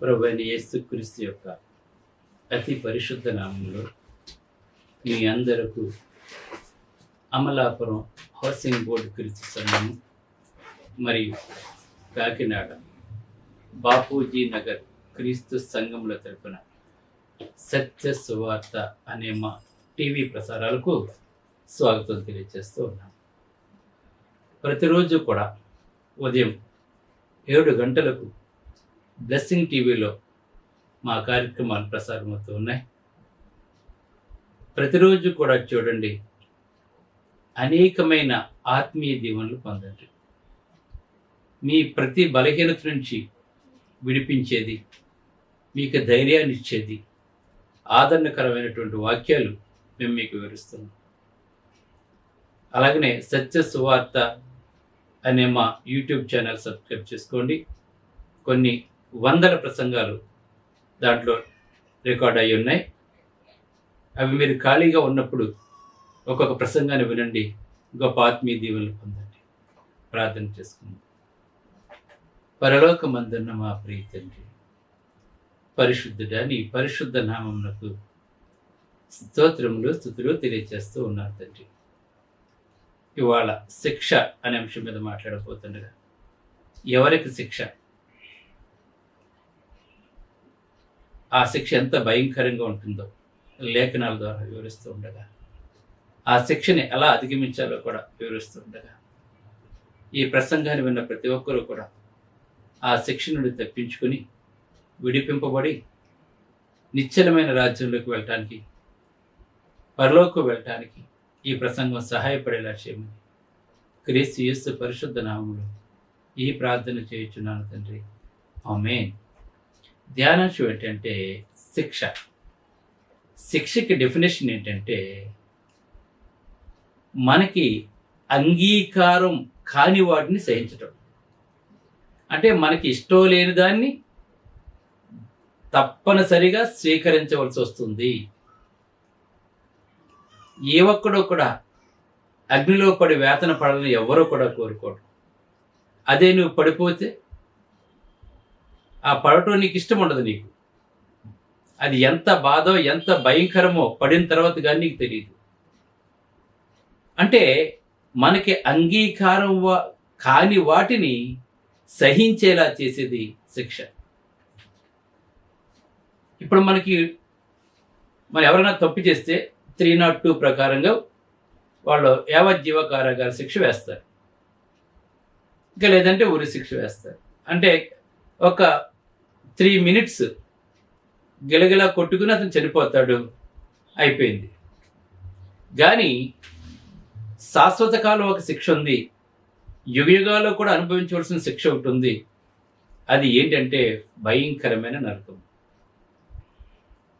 ప్రభువైన యేసుక్రీస్తు యొక్క అతి పరిశుద్ధ నామంలో మీ అందరకు అమలాపురం హౌసింగ్ బోర్డు క్రీస్తు సంఘం మరియు కాకినాడ బాపూజీ నగర్ క్రీస్తు సంఘముల తరపున సత్య సువార్త అనే మా టీవీ ప్రసారాలకు స్వాగతం తెలియజేస్తూ ఉన్నాం. ప్రతిరోజు కూడా ఉదయం 7 గంటలకు బ్లెస్సింగ్ టీవీలో మా కార్యక్రమాలు ప్రసారమవుతూ ఉన్నాయి. ప్రతిరోజు కూడా చూడండి, అనేకమైన ఆత్మీయ దీవెనలు పొందండి. మీ ప్రతి బలహీనత నుంచి విడిపించేది, మీకు ధైర్యాన్ని ఇచ్చేది, ఆదరణకరమైనటువంటి వాక్యాలు మేము మీకు వివరిస్తున్నాం. అలాగనే సత్య సువార్త అనే మా యూట్యూబ్ ఛానల్ సబ్స్క్రైబ్ చేసుకోండి. కొన్ని వందల ప్రసంగాలు దాంట్లో రికార్డ్ అయి ఉన్నాయి. అవి మీరు ఖాళీగా ఉన్నప్పుడు ఒక్కొక్క ప్రసంగాన్ని వినండి, గొప్ప ఆత్మీయ దీవెనలు పొందండి. ప్రార్థన చేసుకుందాం. పరలోకమందున్న మా ప్రియ తండ్రి, పరిశుద్ధుడా, నీ పరిశుద్ధ నామమునకు స్తోత్రములు స్తుతులు తెలియజేస్తూ ఉన్నారు తండ్రి. ఇవాళ శిక్ష అనే అంశం మీద మాట్లాడబోతుండగా, ఎవరికి శిక్ష, ఆ శిక్ష ఎంత భయంకరంగా ఉంటుందో లేఖనాల ద్వారా వివరిస్తూ ఉండగా, ఆ శిక్షని ఎలా అధిగమించాలో కూడా వివరిస్తూ ఉండగా, ఈ ప్రసంగాన్ని విన్న ప్రతి ఒక్కరూ కూడా ఆ శిక్ష నుండి తప్పించుకొని విడిపింపబడి నిశ్చలమైన రాజ్యంలోకి వెళ్ళటానికి, పరలోకి వెళ్ళటానికి ఈ ప్రసంగం సహాయపడేలా చేయమని క్రీస్తు యేసు పరిశుద్ధ నామములో ఈ ప్రార్థన చేయుచున్నాను తండ్రి, ఆమేన్. ధ్యానాంశం ఏంటంటే శిక్ష. శిక్షకి డెఫినేషన్ ఏంటంటే, మనకి అంగీకారం కాని వాటిని సహించటం. అంటే మనకి ఇష్టం లేని దాన్ని తప్పనిసరిగా స్వీకరించవలసి వస్తుంది. ఏ ఒక్కడో కూడా అగ్నిలో పడి వేతన పడాలని ఎవరో కూడా కోరుకోడు. అదే నువ్వు పడిపోతే ఆ పడటం నీకు ఇష్టం ఉండదు. నీకు అది ఎంత బాధో ఎంత భయంకరమో పడిన తర్వాత కానీ నీకు తెలియదు. అంటే మనకి అంగీకారం కాని వాటిని సహించేలా చేసేది శిక్ష. ఇప్పుడు మనం ఎవరైనా తప్పు చేస్తే 302 ప్రకారంగా వాళ్ళు యావజ్జీవ కారాగార శిక్ష వేస్తారు. ఇంకా లేదంటే ఉరి శిక్ష వేస్తారు. అంటే ఒక 3 minutes గిలగిలా కొట్టుకుని అతను చనిపోతాడు, అయిపోయింది. కానీ శాశ్వత కాలం ఒక శిక్ష ఉంది, యుగయుగాల్లో కూడా అనుభవించవలసిన శిక్ష ఒకటి ఉంది. అది ఏంటంటే భయంకరమైన నరకం.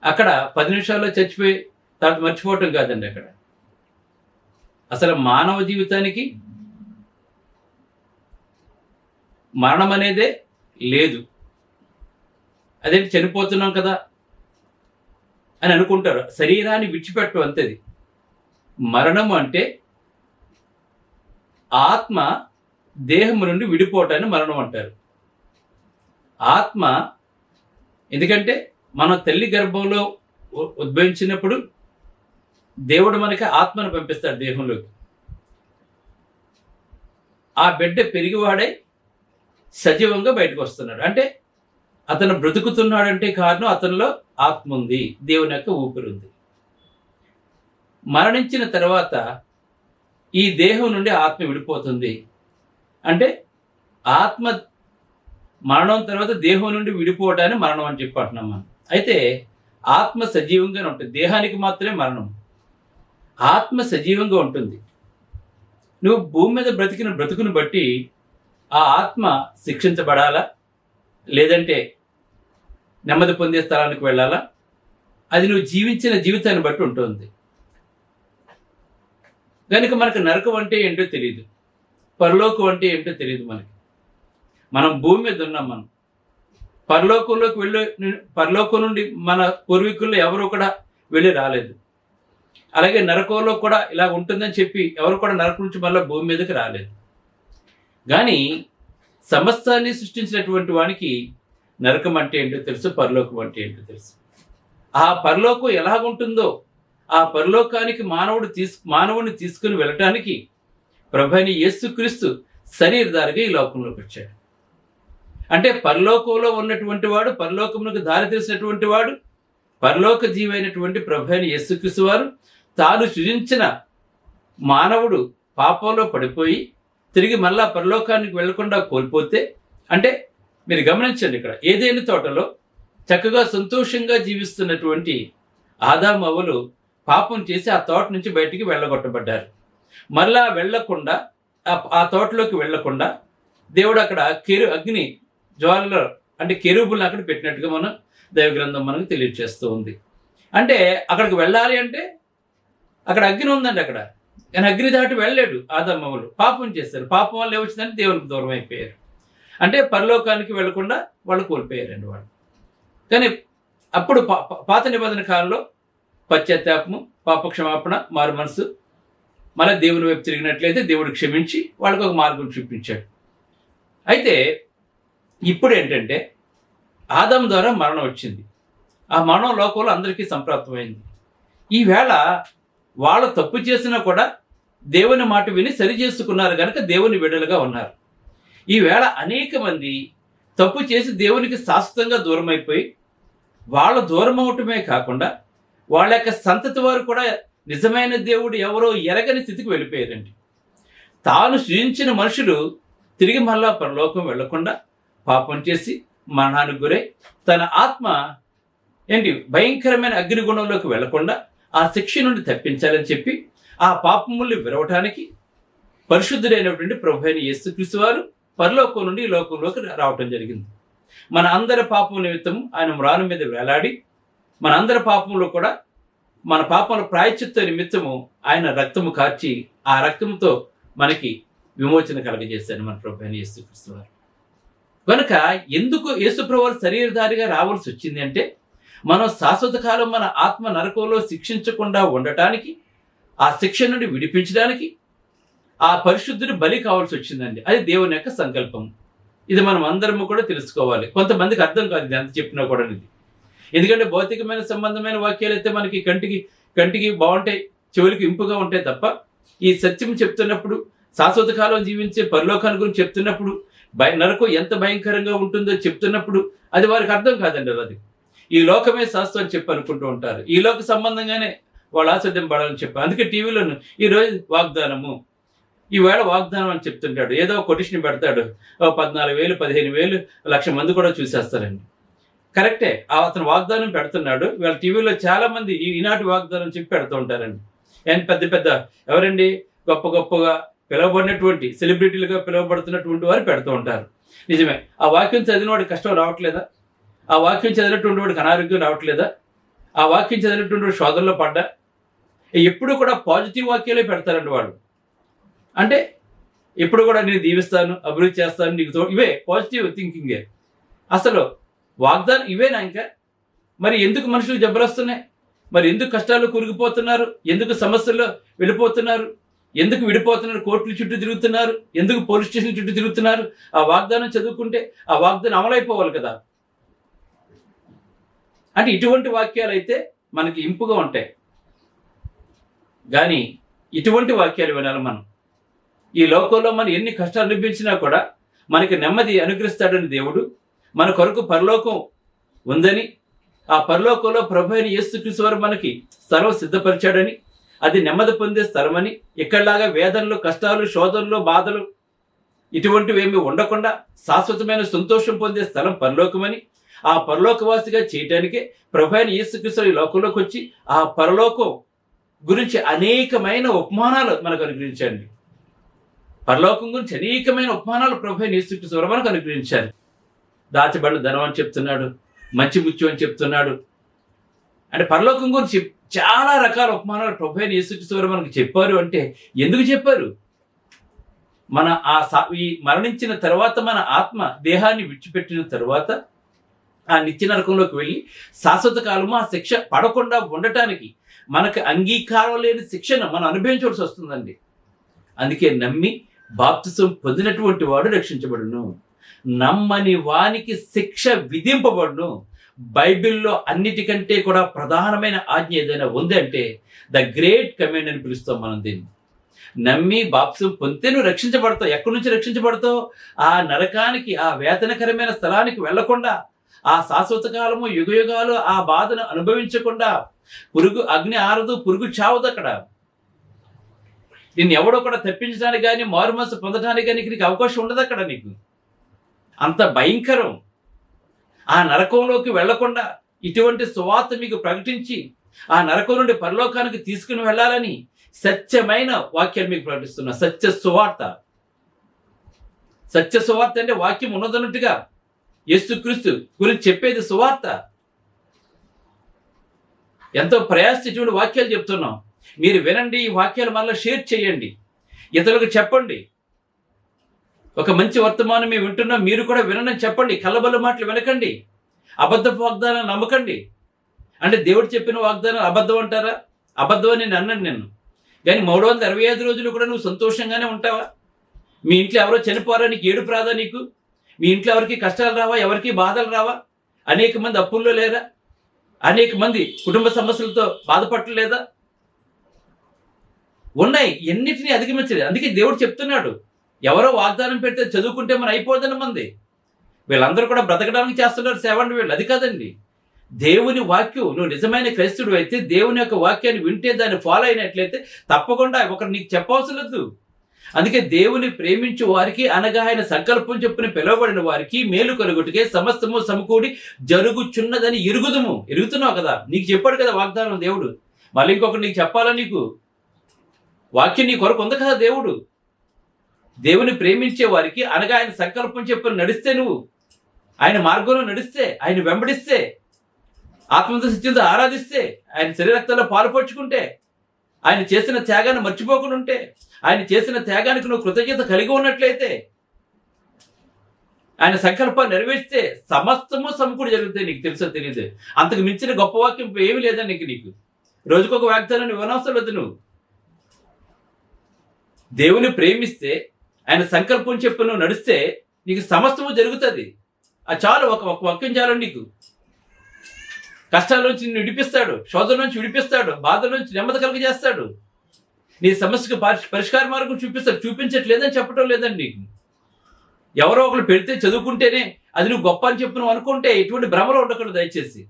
అక్కడ 10 నిమిషాల్లో చచ్చిపోయి తర్వాత మర్చిపోవటం కాదండి. అక్కడ అసలు మానవ జీవితానికి మరణం అనేదే లేదు. అదేంటి చనిపోతున్నాం కదా అని అనుకుంటారు. శరీరాన్ని విడిచిపెట్టడం అంతేది. మరణం అంటే ఆత్మ దేహం నుండి విడిపోవటాన్ని మరణం అంటారు. ఆత్మ, ఎందుకంటే మనం తల్లి గర్భంలో ఉద్భవించినప్పుడు దేవుడు మనకి ఆత్మను పంపిస్తాడు దేహంలోకి. ఆ బిడ్డ పెరిగివాడై సజీవంగా బయటకు వస్తున్నాడు. అంటే అతను బ్రతుకుతున్నాడంటే కారణం అతనిలో ఆత్మ ఉంది, దేవుని యొక్క ఊపిరి ఉంది. మరణించిన తర్వాత ఈ దేహం నుండి ఆత్మ విడిపోతుంది. అంటే ఆత్మ మరణం తర్వాత దేహం నుండి విడిపోవటాన్ని మరణం అని చెప్పి అంటున్నాం మనం. అయితే ఆత్మ సజీవంగానే ఉంటుంది, దేహానికి మాత్రమే మరణం. ఆత్మ సజీవంగా ఉంటుంది. నువ్వు భూమి మీద బ్రతికిన బ్రతుకును బట్టి ఆ ఆత్మ శిక్షించబడాలా, లేదంటే నెమ్మది పొందే స్థలానికి వెళ్ళాలా, అది నువ్వు జీవించిన జీవితాన్ని బట్టి ఉంటుంది. కనుక మనకు నరకం అంటే ఏంటో తెలియదు, పరలోకం అంటే ఏంటో తెలియదు మనకి. మనం భూమి మీద ఉన్నాం. మనం పరలోకం నుండి మన పూర్వీకుల్లో ఎవరు కూడా వెళ్ళి రాలేదు. అలాగే నరకంలో కూడా ఇలా ఉంటుందని చెప్పి ఎవరు కూడా నరకం నుంచి మళ్ళీ భూమి మీదకి రాలేదు. కానీ సమస్తాన్ని సృష్టించినటువంటి వానికి నరకం అంటే ఏంటో తెలుసు, పరలోకం అంటే ఏంటో తెలుసు. ఆ పరలోకం ఎలాగుంటుందో ఆ పరలోకానికి మానవుడిని తీసుకుని వెళ్ళటానికి ప్రభువైన యేసుక్రీస్తు శరీరధారిగా ఈ లోకంలోకి వచ్చాడు. అంటే పరలోకంలో ఉన్నటువంటి వాడు, పరలోకమునకు దారి తెలిసినటువంటి వాడు, పరలోక జీవైనటువంటి ప్రభువైన యేసుక్రీస్తు వారు తాను సృజించిన మానవుడు పాపంలో పడిపోయి తిరిగి మళ్ళా పరలోకానికి వెళ్లకుండా కోల్పోతే, అంటే మీరు గమనించండి, ఇక్కడ ఏదైనా తోటలో చక్కగా సంతోషంగా జీవిస్తున్నటువంటి ఆదాము అవ్వలు పాపం చేసి ఆ తోట నుంచి బయటికి వెళ్ళగొట్టబడ్డారు. మళ్ళా వెళ్లకుండా, ఆ తోటలోకి వెళ్లకుండా దేవుడు అక్కడ అగ్ని జ్వాలలో అంటే కెరూబుల్ని అక్కడ పెట్టినట్టుగా మనం దైవగ్రంథం మనకు తెలియజేస్తూ ఉంది. అంటే అక్కడికి వెళ్ళాలి అంటే అక్కడ అగ్ని ఉందండి. అక్కడ కానీ అగ్ని దాటి వెళ్ళలేడు ఆదాము అవ్వలు. పాపం చేశారు. పాపం వల్ల ఏమొచ్చిందంటే దేవునికి దూరం అయిపోయారు. అంటే పరలోకానికి వెళ్లకుండా వాళ్ళు కోల్పోయారండి వాళ్ళు. కానీ అప్పుడు పాత నిబంధన కాలంలో పశ్చాత్తాపము, పాప క్షమాపణ, మారు మనసు, మళ్ళీ దేవుని వైపు తిరిగినట్లయితే దేవుడు క్షమించి వాళ్ళకి ఒక మార్గం చూపించాడు. అయితే ఇప్పుడు ఏంటంటే ఆదాము ద్వారా మరణం వచ్చింది. ఆ మరణం లోకంలో అందరికీ సంప్రాప్తమైంది. ఈవేళ వాళ్ళు తప్పు చేసినా కూడా దేవుని మాట విని సరి చేసుకున్నారు కనుక దేవుని విడుదలగా ఉన్నారు. ఈవేళ అనేక మంది తప్పు చేసి దేవునికి శాశ్వతంగా దూరం అయిపోయి వాళ్ళ దూరం అవటమే కాకుండా వాళ్ళ యొక్క సంతతి వారు కూడా నిజమైన దేవుడు ఎవరో ఎరగని స్థితికి వెళ్ళిపోయారండి. తాను సృజించిన మనుషులు తిరిగి మళ్ళా పరలోకం వెళ్లకుండా పాపం చేసి మరణానికి గురై తన ఆత్మ భయంకరమైన అగ్నిగుణంలోకి వెళ్లకుండా ఆ శిక్ష నుండి తప్పించాలని చెప్పి ఆ పాపముల్ని విరవటానికి పరిశుద్ధుడైనటువంటి ప్రభువైన యేసుక్రీస్తు వారు పరలోకం నుండి ఈ లోకంలోకి రావటం జరిగింది. మన అందరి పాపం నిమిత్తం ఆయన మ్రాను మీద వేలాడి మన అందరి పాపంలో కూడా మన పాపముల ప్రాయశ్చిత్త నిమిత్తము ఆయన రక్తము కార్చి ఆ రక్తంతో మనకి విమోచన కలగజేశాడు మన ప్రభువైన యేసుక్రీస్తు వారు. కనుక ఎందుకు యేసుప్రభువు వారు శరీరధారిగా రావాల్సి వచ్చింది అంటే మనం శాశ్వత కాలం మన ఆత్మ నరకంలో శిక్షించకుండా ఉండటానికి, ఆ శిక్ష నుండి విడిపించడానికి ఆ పరిశుద్ధుడు బలి కావాల్సి వచ్చిందండి. అది దేవుని యొక్క సంకల్పం. ఇది మనం అందరము కూడా తెలుసుకోవాలి. కొంతమందికి అర్థం కాదు ఇది ఎంత చెప్పినా కూడా. ఇది ఎందుకంటే భౌతికమైన సంబంధమైన వాక్యాలు అయితే మనకి కంటికి బాగుంటాయి, చెవులకి ఇంపుగా ఉంటాయి తప్ప ఈ సత్యం చెప్తున్నప్పుడు, శాశ్వత కాలం జీవించే పరలోకాన్ని గురించి చెప్తున్నప్పుడు, నరకం ఎంత భయంకరంగా ఉంటుందో చెప్తున్నప్పుడు అది వారికి అర్థం కాదండి. అది ఈ లోకమే శాస్త్రం అని చెప్పి అనుకుంటూ ఉంటారు. ఈ లోక సంబంధంగానే వాళ్ళు ఆశ్రద్ధం పడాలని చెప్పారు. అందుకే టీవీలోను ఈరోజు వాగ్దానము, ఈవేళ వాగ్దానం అని చెప్తుంటాడు. ఏదో కొటేషన్ పెడతాడు, 14,000 15,000 1,00,000 మంది కూడా చూసేస్తారండి. కరెక్టే, అతను వాగ్దానం పెడుతున్నాడు. వీళ్ళ టీవీలో చాలా మంది ఈనాటి వాగ్దానం చెప్పి పెడుతూ ఉంటారండి. అండ్ పెద్ద ఎవరండి గొప్పగా పిలువబడినటువంటి సెలబ్రిటీలుగా పిలువబడుతున్నటువంటి వారు పెడుతూ ఉంటారు. నిజమే, ఆ వాక్యం చదివిన వాడికి కష్టం రావట్లేదా? ఆ వాక్యం చదివినటువంటి వాడికి అనారోగ్యం రావట్లేదా? ఆ వాక్యం చదివినటువంటి వాడు శోధనలో పడ్డా? ఎప్పుడు కూడా పాజిటివ్ వాక్యాలే పెడతారండి వాళ్ళు. అంటే ఎప్పుడు కూడా నేను దీవిస్తాను, అభివృద్ధి చేస్తాను, నీకు ఇవే పాజిటివ్ థింకింగే. అసలు వాగ్దానం ఇవేనా? ఇంకా మరి ఎందుకు మనుషులకు జబ్బులు వస్తున్నాయి? మరి ఎందుకు కష్టాలు కూరుకుపోతున్నారు? ఎందుకు సమస్యల్లో వెళ్ళిపోతున్నారు? ఎందుకు విడిపోతున్నారు? కోర్టుల చుట్టూ తిరుగుతున్నారు? ఎందుకు పోలీస్ స్టేషన్ చుట్టూ తిరుగుతున్నారు? ఆ వాగ్దానం చదువుకుంటే ఆ వాగ్దానం అమలైపోవాలి కదా. అంటే ఇటువంటి వాక్యాలు అయితే మనకి ఇంపుగా ఉంటాయి. కానీ ఇటువంటి వాక్యాలు వినాలి మనం. ఈ లోకంలో మనం ఎన్ని కష్టాలు అనిపించినా కూడా మనకి నెమ్మది అనుగ్రహిస్తాడని దేవుడు, మన కొరకు పరలోకం ఉందని, ఆ పరలోకంలో ప్రభువైన యేసుక్రీస్తు వారు మనకి స్థలం సిద్ధపరిచాడని, అది నెమ్మది పొందే స్థలమని, ఇక్కడలాగా వేదనలు, కష్టాలు, శోధనలు, బాధలు ఇటువంటివి ఏమి ఉండకుండా శాశ్వతమైన సంతోషం పొందే స్థలం పరలోకమని, ఆ పరలోకవాసిగా చేయటానికే ప్రభువైన యేసుక్రీస్తు ఈ లోకంలోకి వచ్చి ఆ పరలోకం గురించి అనేకమైన ఉపమానాలు మనకు అనుగ్రహించండి. పరలోకం గురించి అనేకమైన ఉపమానాలు ప్రభువైన యేసుక్రీస్తు వారు మనకు అనుగ్రహించారు. దాచబడిన ధనం అని చెప్తున్నాడు, మంచి ముత్యం అని చెప్తున్నాడు. అంటే పరలోకం గురించి చాలా రకాల ఉపమానాలు ప్రభువైన యేసుక్రీస్తు వారు మనకు చెప్పారు. అంటే ఎందుకు చెప్పారు? మన ఈ మరణించిన తర్వాత మన ఆత్మ దేహాన్ని విడిచిపెట్టిన తర్వాత ఆ నిత్య నరకంలోకి వెళ్ళి శాశ్వత కాలము ఆ శిక్ష పడకుండా ఉండటానికి, మనకు అంగీకారం లేని శిక్షను మనం అనుభవించవలసి వస్తుందండి. అందుకే నమ్మి బాప్తిసం పొందినటువంటి వాడు రక్షించబడును. నమ్మని వానికి శిక్ష విధింపబడును. బైబిల్లో అన్నిటికంటే కూడా ప్రధానమైన ఆజ్ఞ ఏదైనా ఉందంటే ద గ్రేట్ కమాండ్ అని పిలుస్తాం మనం దీన్ని. నమ్మి బాప్సం పొందితే నువ్వు రక్షించబడతావు. ఎక్కడి నుంచి రక్షించబడతావు? ఆ నరకానికి, ఆ వేదనకరమైన స్థలానికి వెళ్లకుండా, ఆ శాశ్వత కాలము యుగయుగాలు ఆ బాధను అనుభవించకుండా, పురుగు అగ్ని ఆరదు, పురుగు చావదు. అక్కడ నిన్ను ఎవడో కూడా తప్పించడానికి కానీ మారు మనసు పొందడానికి కానీ నీకు అవకాశం ఉండదు. అక్కడ నీకు అంత భయంకరం. ఆ నరకంలోకి వెళ్లకుండా ఇటువంటి సువార్త మీకు ప్రకటించి ఆ నరకం నుండి పరలోకానికి తీసుకుని వెళ్ళాలని సత్యమైన వాక్యాలు మీకు ప్రకటిస్తున్నా. సత్య సువార్త. సత్య సువార్త అంటే వాక్యం ఉన్నదన్నట్టుగా యేసుక్రీస్తు గురించి చెప్పేది సువార్త. ఎంతో ప్రయాసటువంటి వాక్యాలు చెప్తున్నాం. మీరు వినండి, ఈ వాక్యాలు మళ్ళీ షేర్ చేయండి, ఇతరులకు చెప్పండి. ఒక మంచి వర్తమానం మేము వింటున్నాం, మీరు కూడా వినని చెప్పండి. కల్లబల్ల మాటలు వినకండి, అబద్ధపు వాగ్దానాలు నమ్మకండి. అంటే దేవుడు చెప్పిన వాగ్దానాలు అబద్ధం అంటారా? అబద్ధం అని నేను అన్నాను నేను. కానీ 365 రోజులు కూడా నువ్వు సంతోషంగానే ఉంటావా? మీ ఇంట్లో ఎవరో చనిపోరా, నీకు ఏడుపు రాదా? నీకు మీ ఇంట్లో ఎవరికి కష్టాలు రావా? ఎవరికి బాధలు రావా? అనేక మంది అప్పుల్లో లేరా? అనేక మంది కుటుంబ సమస్యలతో బాధపడలేదా? ఉన్నాయి. ఎన్నిటినీ అధిగమించలేదు. అందుకే దేవుడు చెప్తున్నాడు, ఎవరో వాగ్దానం పెడితే చదువుకుంటే మనం అయిపోదని మంది. వీళ్ళందరూ కూడా బ్రతకడానికి చేస్తున్నారు సేవండి వీళ్ళు. అది కాదండి. దేవుని వాక్యం, నువ్వు నిజమైన క్రైస్తవుడు అయితే దేవుని యొక్క వాక్యాన్ని వింటే దాన్ని ఫాలో అయినట్లయితే తప్పకుండా ఒకరు నీకు చెప్పవలసిన లేదు. అందుకే దేవుని ప్రేమించు వారికి, అనగా ఆయన సంకల్పం చొప్పున పిలువబడిన వారికి మేలు కలుగుటకే సమస్తము సమకూడి జరుగుచున్నదని ఎరుగుతున్నావు కదా. నీకు చెప్పాడు కదా వాగ్దానం దేవుడు. మళ్ళీ ఇంకొకటి నీకు చెప్పాలా? నీకు వాక్యం నీ కొరకు ఉంది కదా. దేవుని ప్రేమించే వారికి, అనగా ఆయన సంకల్పం చెప్పని నడిస్తే, నువ్వు ఆయన మార్గంలో నడిస్తే, ఆయన వెంబడిస్తే, ఆత్మతో సత్యంతో ఆరాధిస్తే, ఆయన శరీరక్తంలో పాలుపంచుకుంటే, ఆయన చేసిన త్యాగాన్ని మర్చిపోకుండా ఉంటే, ఆయన చేసిన త్యాగానికి నువ్వు కృతజ్ఞత కలిగి ఉన్నట్లయితే, ఆయన సంకల్పాన్ని నెరవేర్స్తే సమస్తము సమకూడి జరుగుతాయి. నీకు తెలుసో తెలియదు. అంతకు మించిన గొప్ప వాక్యం ఏమి లేదా నీకు రోజుకొక వాగ్దానాన్ని ఇవ్వనవసరం లేదు. నువ్వు దేవుని ప్రేమిస్తే, ఆయన సంకల్పం చెప్పి నువ్వు నడిస్తే నీకు సమస్తము జరుగుతుంది. అది చాలు. ఒక వాక్యం చాలు. నీకు కష్టాల నుంచి నిన్ను విడిపిస్తాడు, శోధన నుంచి విడిపిస్తాడు, బాధల నుంచి నెమ్మది కలుగజేస్తాడు. నీ సమస్యకు పరిష్కార మార్గం చూపిస్తాడు. చూపించట్లేదని చెప్పడం లేదండి నీకు. ఎవరో ఒకరు పెడితే చదువుకుంటేనే అది నువ్వు గొప్ప అని చెప్పి నువ్వు అనుకుంటే ఎటువంటి భ్రమలో ఉండకూడదు. దయచేసి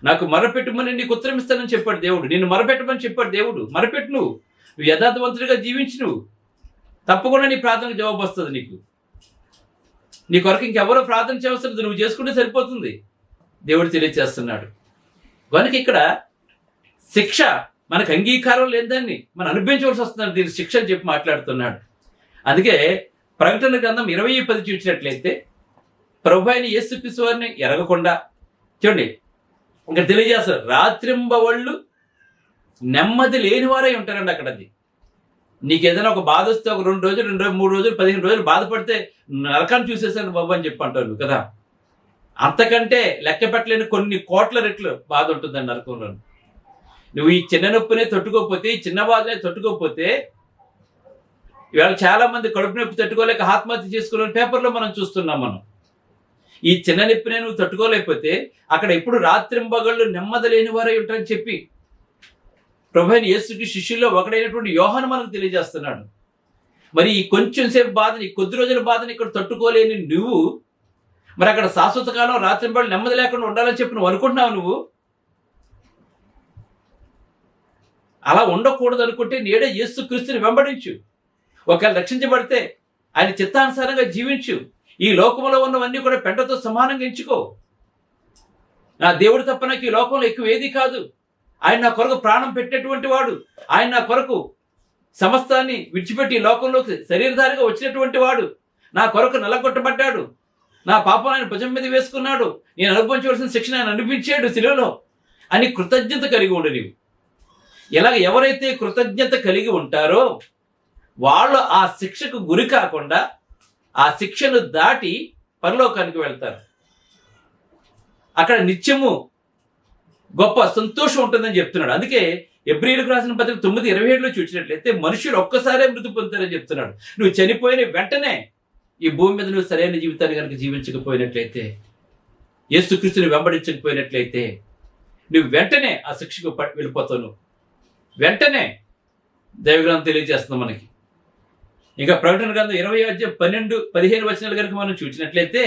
నాకు మొరపెట్టమని నీకు ఉత్తరం ఇస్తానని చెప్పాడు దేవుడు. నిన్ను మొరపెట్టమని చెప్పాడు దేవుడు. మొరపెట్టు. నువ్వు యథార్థవంతుడిగా జీవించి నువ్వు తప్పకుండా నీ ప్రార్థనకు జవాబు వస్తుంది. నీ కొరకు ఇంకెవరో ప్రార్థన చేయవలసింది, నువ్వు చేసుకుంటే సరిపోతుంది. దేవుడు తెలియజేస్తున్నాడు. కనుక ఇక్కడ శిక్ష మనకు అంగీకారం లేదని మనం అనుభవించవలసి వస్తున్నాడు. దీనికి శిక్ష అని చెప్పి మాట్లాడుతున్నాడు. అందుకే ప్రకటన గ్రంథం 20:10 చూసినట్లయితే ప్రభువైన యేసుక్రీస్తు వారిని ఎరగకుండా, చూడండి ఇంకా తెలియజేస్తారు, రాత్రింబవళ్ళు నెమ్మది లేని వారై ఉంటారండి. అక్కడ అది నీకు ఏదైనా ఒక బాధ వస్తే ఒక 2 రోజులు, 3 రోజులు, 15 రోజులు బాధపడితే నరకాన్ని చూసేసాను బాబు అని చెప్పి అంటారు కదా. అంతకంటే లెక్క పెట్టలేని కొన్ని కోట్ల రెట్లు బాధ ఉంటుందండి నరకంలో. నువ్వు ఈ చిన్న నొప్పినే తట్టుకోకపోతే, ఈ చిన్న బాధనే తట్టుకోకపోతే, ఇవాళ చాలా మంది కడుపు నొప్పి తట్టుకోలేక ఆత్మహత్య చేసుకున్న పేపర్లో మనం చూస్తున్నాం. మనం ఈ చిన్న నొప్పినే నువ్వు తట్టుకోలేకపోతే అక్కడ ఎప్పుడు రాత్రింబగళ్ళు నెమ్మది లేని వారై ఉంటారని చెప్పి ప్రభువైన యేసుకి శిష్యుల్లో ఒకడైనటువంటి యోహాను మనకు తెలియజేస్తున్నాడు. మరి ఈ కొంచెం సేపు బాధని, కొద్ది రోజుల బాధని ఇక్కడ తట్టుకోలేని నువ్వు మరి అక్కడ శాశ్వత కాలం రాత్రింబగళ్ళు నెమ్మది లేకుండా ఉండాలని చెప్పి నువ్వు అనుకుంటున్నావు. నువ్వు అలా ఉండకూడదు అనుకుంటే నేడే యేసుక్రీస్తుని వెంబడించు. ఒకవేళ రక్షించబడితే ఆయన చిత్తానుసారంగా జీవించు. ఈ లోకంలో ఉన్నవన్నీ కూడా పెంటతో సమానంగా ఎంచుకో. నా దేవుడు తప్ప నాకు ఈ లోకంలో ఎక్కువ ఏది కాదు. ఆయన నా కొరకు ప్రాణం పెట్టేటువంటి వాడు. ఆయన నా కొరకు సమస్తాన్ని విడిచిపెట్టి లోకంలోకి శరీరధారిగా వచ్చినటువంటి వాడు. నా కొరకు నలగొట్టబడ్డాడు. నా పాపం ఆయన భుజం మీద వేసుకున్నాడు. నేను అనుభవించవలసిన శిక్షణ ఆయన అనిపించాడు శిలువలో అని కృతజ్ఞత కలిగి ఉండు నీవు. ఇలాగ ఎవరైతే కృతజ్ఞత కలిగి ఉంటారో వాళ్ళు ఆ శిక్షకు గురి కాకుండా ఆ శిక్షను దాటి పరలోకానికి వెళ్తారు. అక్కడ నిత్యము గొప్ప సంతోషం ఉంటుందని చెప్తున్నాడు. అందుకే ఎబ్రీయులకు రాసిన పత్రిక 9:27 చూసినట్లయితే మనుషులు ఒక్కసారే మృతి పొందుతారని చెప్తున్నాడు. నువ్వు చనిపోయిన వెంటనే ఈ భూమి మీద నువ్వు సరైన జీవితాన్ని కనుక జీవించకపోయినట్లయితే, యేసుక్రీస్తుని వెంబడించకపోయినట్లయితే, నువ్వు వెంటనే ఆ శిక్షకు వెళ్ళిపోతావు. నువ్వు వెంటనే దైవగ్రంథం తెలియజేస్తుంది మనకి. ఇంకా ప్రకటన గ్రంథం 20:12-15 వచనాలు కనుక మనం చూసినట్లయితే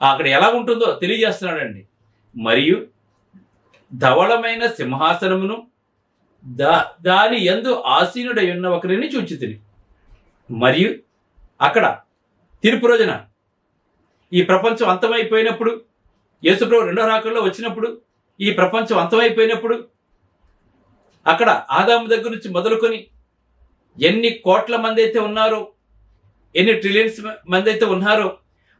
అక్కడ ఎలా ఉంటుందో తెలియజేస్తున్నాడండి. మరియు ధవళమైన సింహాసనమును దాని యందు ఆసీనుడై ఉన్న ఒకరిని చూచితిని. మరియు అక్కడ తీర్పు రోజున ఈ ప్రపంచం అంతమైపోయినప్పుడు, యేసుప్రభు రెండో రాకడలో వచ్చినప్పుడు, ఈ ప్రపంచం అంతమైపోయినప్పుడు అక్కడ ఆదాము దగ్గర నుంచి మొదలుకొని ఎన్ని కోట్ల మంది అయితే ఉన్నారో, ఎన్ని ట్రిలియన్స్ మంది అయితే ఉన్నారో,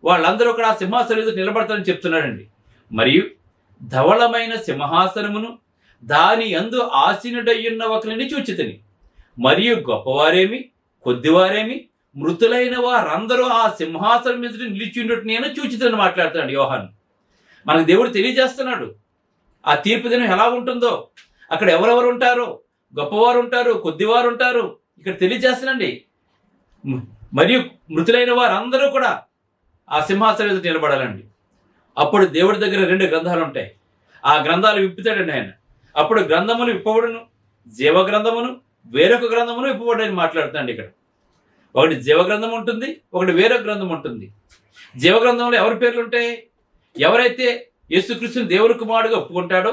వాళ్ళందరూ కూడా ఆ సింహాసనం ఎదుట నిలబడతారని చెప్తున్నాడండి. మరియు ధవళమైన సింహాసనమును దాని యందు ఆసీనుడయ్యున్న ఒకరిని చూచితిని. మరియు గొప్పవారేమి కొద్దివారేమి మృతులైన వారందరూ ఆ సింహాసనం ఎదుట నిలిచిండుట నేను చూచితిని మాట్లాడుతున్నాడు యోహాను. మనకు దేవుడు తెలియజేస్తున్నాడు ఆ తీర్పు దినం ఎలా ఉంటుందో, అక్కడ ఎవరెవరు ఉంటారో, గొప్పవారు ఉంటారు, కొద్దివారు ఉంటారు. ఇక్కడ తెలియజేస్తానండి. మరియు మృతులైన వారందరూ కూడా ఆ సింహాసనం ఎదుట నిలబడాలండి. అప్పుడు దేవుడి దగ్గర 2 గ్రంథాలు ఉంటాయి. ఆ గ్రంథాలు విప్పుతాడండి ఆయన. అప్పుడు గ్రంథములు విప్పబడును, జీవ గ్రంథమును వేరొక గ్రంథమును విప్పబడని మాట్లాడుతాండి. ఇక్కడ ఒకటి జీవ గ్రంథం ఉంటుంది, ఒకటి వేరొక గ్రంథం ఉంటుంది. జీవ గ్రంథంలో ఎవరి పేర్లు ఉంటాయి? ఎవరైతే యేసుక్రీస్తుని దేవుని కుమారుడుగా ఒప్పుకుంటాడో,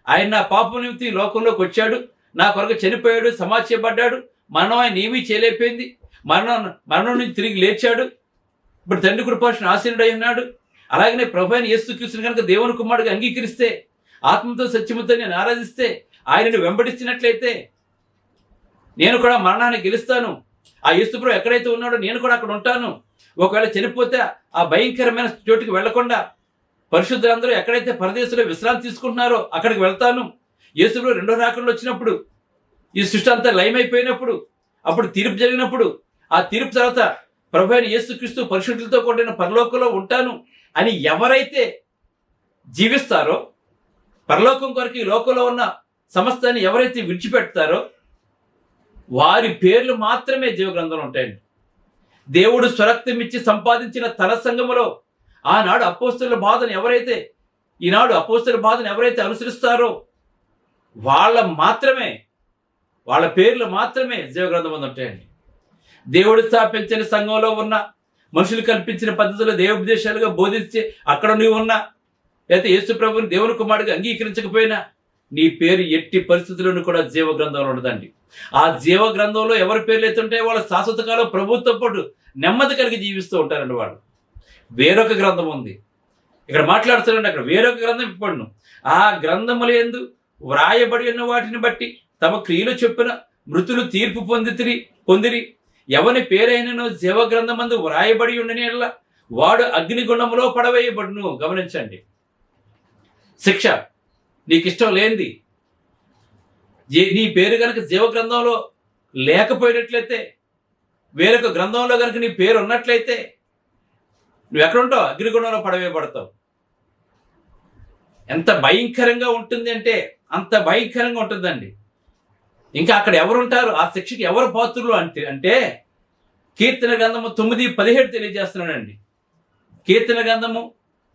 ఆయన నా పాపం నిమిత్తం ఈ లోకంలోకి వచ్చాడు, నా కొరకు చనిపోయాడు, సమాధి చేయబడ్డాడు, మరణం ఆయన ఏమీ చేయలేకపోయింది, మరణం నుంచి తిరిగి లేచాడు, ఇప్పుడు తండ్రి కృపాక్షణ ఆసీనుడై ఉన్నాడు. అలాగనే ప్రభు అయిన యేసుక్రీస్తుని కనుక దేవుని కుమారుడుగా అంగీకరిస్తే, ఆత్మతో సత్యముతో నేను ఆరాధిస్తే, ఆయనను వెంబడిస్తున్నట్లయితే నేను కూడా మరణాన్ని గెలుస్తాను. ఆ యేసుప్రభు ఎక్కడైతే ఉన్నాడో నేను కూడా అక్కడ ఉంటాను. ఒకవేళ చనిపోతే ఆ భయంకరమైన చోటుకి వెళ్లకుండా పరిశుద్ధులందరూ ఎక్కడైతే పరదేశంలో విశ్రాంతి తీసుకుంటున్నారో అక్కడికి వెళ్తాను. యేసుప్రభు రెండో రాకడలో వచ్చినప్పుడు, ఈ సృష్టి అంతా లయమైపోయినప్పుడు, అప్పుడు తీర్పు జరిగినప్పుడు, ఆ తీర్పు తర్వాత ప్రభు అయిన యేసుక్రీస్తు పరిశుద్ధులతో కూడిన పరలోకంలో ఉంటాను అని ఎవరైతే జీవిస్తారో, పరలోకం కొరకు ఈ లోకంలో ఉన్న సమస్తాన్ని ఎవరైతే విడిచిపెడతారో వారి పేర్లు మాత్రమే జీవగ్రంథంలో ఉంటాయండి. దేవుడు స్వరక్తం ఇచ్చి సంపాదించిన తన సంఘములో ఆనాడు అపోస్తలుల బాధను ఎవరైతే, ఈనాడు అపోస్తలుల బాధను ఎవరైతే అనుసరిస్తారో వాళ్ళ పేర్లు మాత్రమే జీవగ్రంథం ఉంటాయండి. దేవుడు స్థాపించిన సంఘంలో ఉన్న మనుషులు కల్పించిన పద్ధతుల్లో దేవోపదేశాలుగా బోధించి అక్కడ నువ్వు ఉన్నా, లేకపోతే యేసు ప్రభువుని దేవుని కుమారుడిగా అంగీకరించకపోయినా నీ పేరు ఎట్టి పరిస్థితులను కూడా జీవ గ్రంథంలో ఉండదండి. ఆ జీవ గ్రంథంలో ఎవరి పేర్లు ఎత్తుంటే వాళ్ళ శాశ్వత కాలం ప్రభుత్వంతో పాటు నెమ్మది కలిగి జీవిస్తూ ఉంటారండి వాళ్ళు. వేరొక గ్రంథం ఉంది, ఇక్కడ మాట్లాడుతున్నాండి. అక్కడ వేరొక గ్రంథం ఇప్పడును ఆ గ్రంథముల యందు వ్రాయబడి ఉన్న వాటిని బట్టి తమ క్రియలు చొప్పున మృతులు తీర్పు పొందిరి. ఎవని పేరైనను జీవ గ్రంథమందు వ్రాయబడి ఉండని వాడు అగ్నిగుండములో పడవేయబడును. గమనించండి, శిక్ష నీకు ఇష్టం లేనిది, నీ పేరు కనుక జీవ గ్రంథంలో లేకపోయినట్లయితే, వేరొక గ్రంథంలో కనుక నీ పేరు ఉన్నట్లయితే నువ్వు ఎక్కడుంటావు? అగ్నిగుండంలో పడవేయబడతావు. ఎంత భయంకరంగా ఉంటుంది అంటే అంత భయంకరంగా ఉంటుందండి. ఇంకా అక్కడ ఎవరుంటారు? ఆ శిక్షకి ఎవరు పాత్రులు అంటే కీర్తన గ్రంథము 9:17 తెలియజేస్తున్నాడండి. కీర్తన గ్రంథము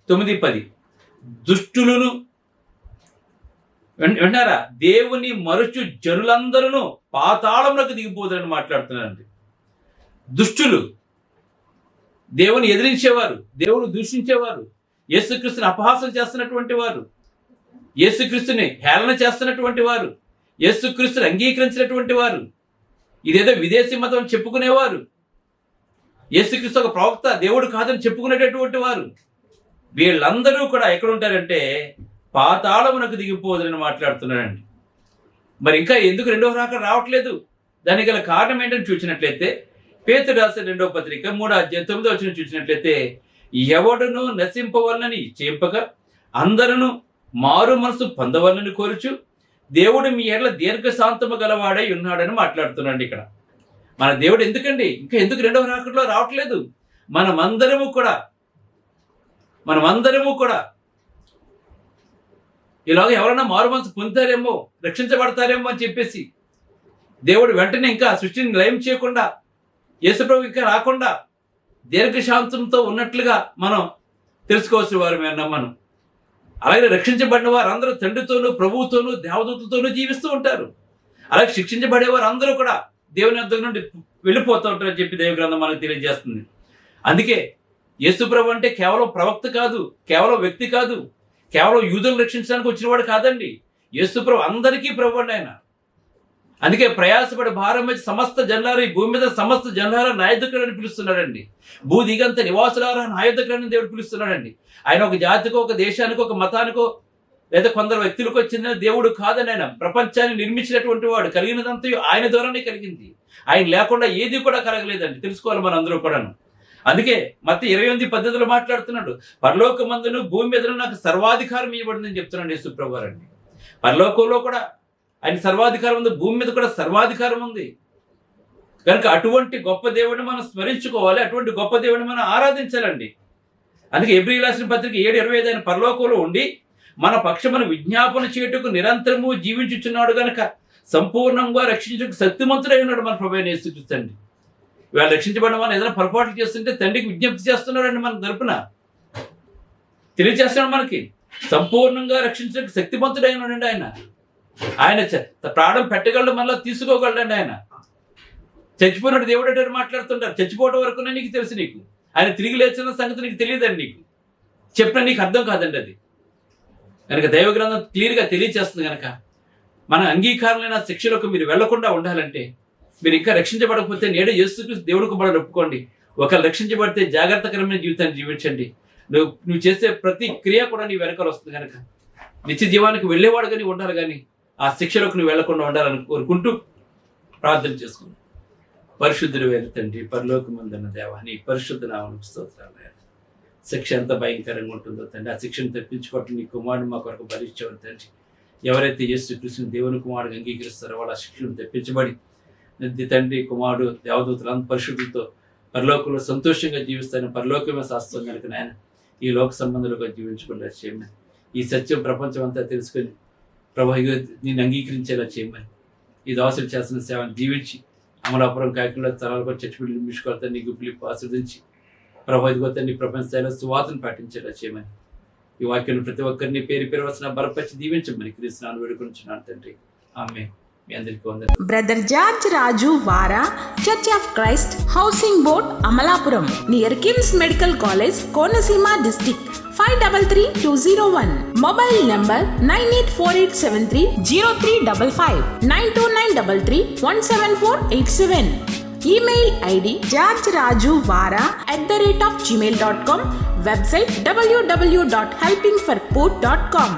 9:10 దుష్టులను వింటారా, దేవుని మరుచు జనులందరూ పాతాళంలోకి దిగిపోతారని మాట్లాడుతున్నారండి. దుష్టులు, దేవుని ఎదిరించేవారు, దేవుని దూషించేవారు, యేసుక్రీస్తుని అపహాసం చేస్తున్నటువంటి వారు, యేసుక్రీస్తుని హేళన చేస్తున్నటువంటి వారు, యేసుక్రీస్తుని అంగీకరించినటువంటి వారు, ఇదేదో విదేశీ మతం అని చెప్పుకునేవారు, యేసుక్రీస్తు ఒక ప్రవక్త దేవుడు కాదని చెప్పుకునేటటువంటి వారు, వీళ్ళందరూ కూడా ఎక్కడ ఉంటారంటే పాతాళమునకు దిగిపోదని మాట్లాడుతున్నాడండి. మరి ఇంకా ఎందుకు రెండవ రాకడ రావట్లేదు? దానికి గల కారణం ఏంటని చూసినట్లయితే పేతురు రాసిన 2వ పత్రిక 3:9 చూసినట్లయితే ఎవడును నశింపవలనని చేపక అందరూ మారు మనసు పొందవలని కోరుచు దేవుడు మీ ఎడల దీర్ఘశాంతము గలవాడై ఉన్నాడని మాట్లాడుతున్నాడు. ఇక్కడ మన దేవుడు ఇంకా ఎందుకు రెండవ రాకడలో రావట్లేదు? మనమందరము కూడా ఇలాగ ఎవరైనా మారు మనసు పొందుతారేమో, రక్షించబడతారేమో అని చెప్పేసి దేవుడు వెంటనే ఇంకా సృష్టిని లయం చేయకుండా, యేసుప్రభు ఇంకా రాకుండా దీర్ఘశాంతంతో ఉన్నట్లుగా మనం తెలుసుకోవాల్సిన వారు మేము నమ్మను. అలాగే రక్షించబడిన వారు అందరూ తండ్రితోనూ, ప్రభువుతోనూ, దేవదూతలతోనూ జీవిస్తూ ఉంటారు. అలాగే శిక్షించబడేవారు అందరూ కూడా దేవుని యొద్ద నుండి వెళ్ళిపోతూ ఉంటారని చెప్పి దైవ గ్రంథం మనకు తెలియజేస్తుంది. అందుకే యేసు ప్రభు అంటే కేవలం ప్రవక్త కాదు, కేవలం వ్యక్తి కాదు, కేవలం యూదులను రక్షించడానికి వచ్చినవాడు కాదండి. యేసు ప్రభు అందరికీ ప్రభు అండి ఆయన. అందుకే ప్రయాసపడి భారం మీద సమస్త జనులారా, ఈ భూమి మీద సమస్త జనులారా నాయకుడని పిలుస్తున్నాడండి. భూ దిగంత నివాసులారా నాయకుడని దేవుడు పిలుస్తున్నాడండి. ఆయన ఒక జాతికో, ఒక దేశానికో, ఒక మతానికో, లేదా కొందరు వ్యక్తులకు చెందిన దేవుడు కాదని ఆయన ప్రపంచాన్ని నిర్మించినటువంటి వాడు. కలిగినదంతా ఆయన ద్వారానే కలిగింది. ఆయన లేకుండా ఏది కూడా కలగలేదండి. తెలుసుకోవాలి మన అందరూ కూడాను. అందుకే మత్తయి 28:18 మాట్లాడుతున్నాడు, పరలోకమందును భూమి మీద నాకు సర్వాధికారం ఇవ్వబడిందని చెప్తున్నాడు యేసు ప్రభువు అండి. పరలోకంలో కూడా ఆయన సర్వాధికారం ఉంది, భూమి మీద కూడా సర్వాధికారం ఉంది. కనుక అటువంటి గొప్ప దేవుడిని మనం స్మరించుకోవాలి, అటువంటి గొప్ప దేవుడిని మనం ఆరాధించాలండి. అందుకే హెబ్రీయులకు రాసిన పత్రిక 7:25 ఆయన పరలోకంలో ఉండి మన పక్షమును విజ్ఞాపన చేయుటకు నిరంతరము జీవించుచున్నాడు గనక సంపూర్ణంగా రక్షించుటకు శక్తిమంతుడై ఉన్నాడు మన ప్రభువైన యేసుక్రీస్తు అండి. వాళ్ళు రక్షించబడిన వాళ్ళు ఏదైనా పొరపాట్లు చేస్తుంటే తండ్రికి విజ్ఞప్తి చేస్తున్నాడండి. మన తరపున తెలియజేస్తున్నాడు మనకి. సంపూర్ణంగా రక్షించడానికి శక్తిమంతుడై ఉన్నాడండి ఆయన. ఆయన ప్రాణం పెట్టగలడు, మళ్ళీ తీసుకోగలడండి ఆయన. చచ్చిపోయినట్టు దేవుడు అంటే మాట్లాడుతుంటారు. చచ్చిపోవడం వరకునే నీకు తెలుసు, నీకు ఆయన తిరిగి లేచిన సంగతి నీకు తెలియదండి. నీకు చెప్పిన నీకు అర్థం కాదండి అది. కనుక దైవ గ్రంథం క్లియర్గా తెలియజేస్తుంది. కనుక మన అంగీకారమైన శిక్షలకు మీరు వెళ్లకుండా ఉండాలంటే, మీరు ఇంకా రక్షించబడకపోతే నేడే యేసుక్రీస్తు దేవుడు కుమారుడు ఒప్పుకోండి. ఒకరు రక్షించబడితే జాగ్రత్తకరమైన జీవితాన్ని జీవించండి. నువ్వు చేసే ప్రతి క్రియ కూడా నీ వెనకాల వస్తుంది. కనుక నిత్య జీవానికి వెళ్ళేవాడు కానీ ఉండాలి, కానీ ఆ శిక్షలకు నువ్వు వెళ్లకుండా ఉండాలని కోరుకుంటూ ప్రార్థన చేసుకుంటాం. పరిశుద్ధుడు వేరు తండ్రి, పరలోకమందున్న దేవా, నీ పరిశుద్ధ నామమునకు స్తోత్రాలు. శిక్ష ఎంత భయంకరంగా ఉంటుందో తండ్రి, ఆ శిక్షను తప్పించుకోవటం నీ కుమారుడు మా కొరకు భరించేవారు తండ్రి. ఎవరైతే యేసుక్రీస్తుని దేవుని కుమారుడు అంగీకరిస్తారో వాళ్ళు ఆ శిక్షను తప్పించబడి తండ్రి, కుమారుడు, దేవదూతలు అంత పరిశుద్ధులతో పరలోకంలో సంతోషంగా జీవిస్తాను. పరలోకమే శాస్త్రం కనుక నాయన ఈ లోక సంబంధాలుగా జీవించకుండా చేయమని, ఈ సత్యం ప్రపంచం అంతా తెలుసుకొని ప్రభు నేను అంగీకరించేలా చేయమని, ఈ దాసులు చేస్తున్న సేవను దీవించి అమలాపురం, కాకినాడ, తరాలకు చచ్చిపోయి నిర్మించుకోవాలి నీ గుప్పిలిప్పు ఆస్వాదించి ప్రభు ఇదిగో తండ్రి ప్రపంచ స్థాయిలో సువార్తను పాటించేలా చేయమని, ఈ వాక్యాన్ని ప్రతి ఒక్కరిని పేరు పేరు వస్తున్న బలపరిచి దీవించమని క్రీస్తునామమున వేడుకొనుచున్నాను తండ్రి. ఆమేన్. మీ అందరికీ వందనాలు. బ్రదర్ జార్జ్ రాజు వారా, church of Christ, housing board, Amalapuram, near KIMS medical college, Konaseema district, 523201. Mobile number 9848730355, 92933174887. Email ID georgerajuvara@gmail.com. Website www.helpingforpoor.com.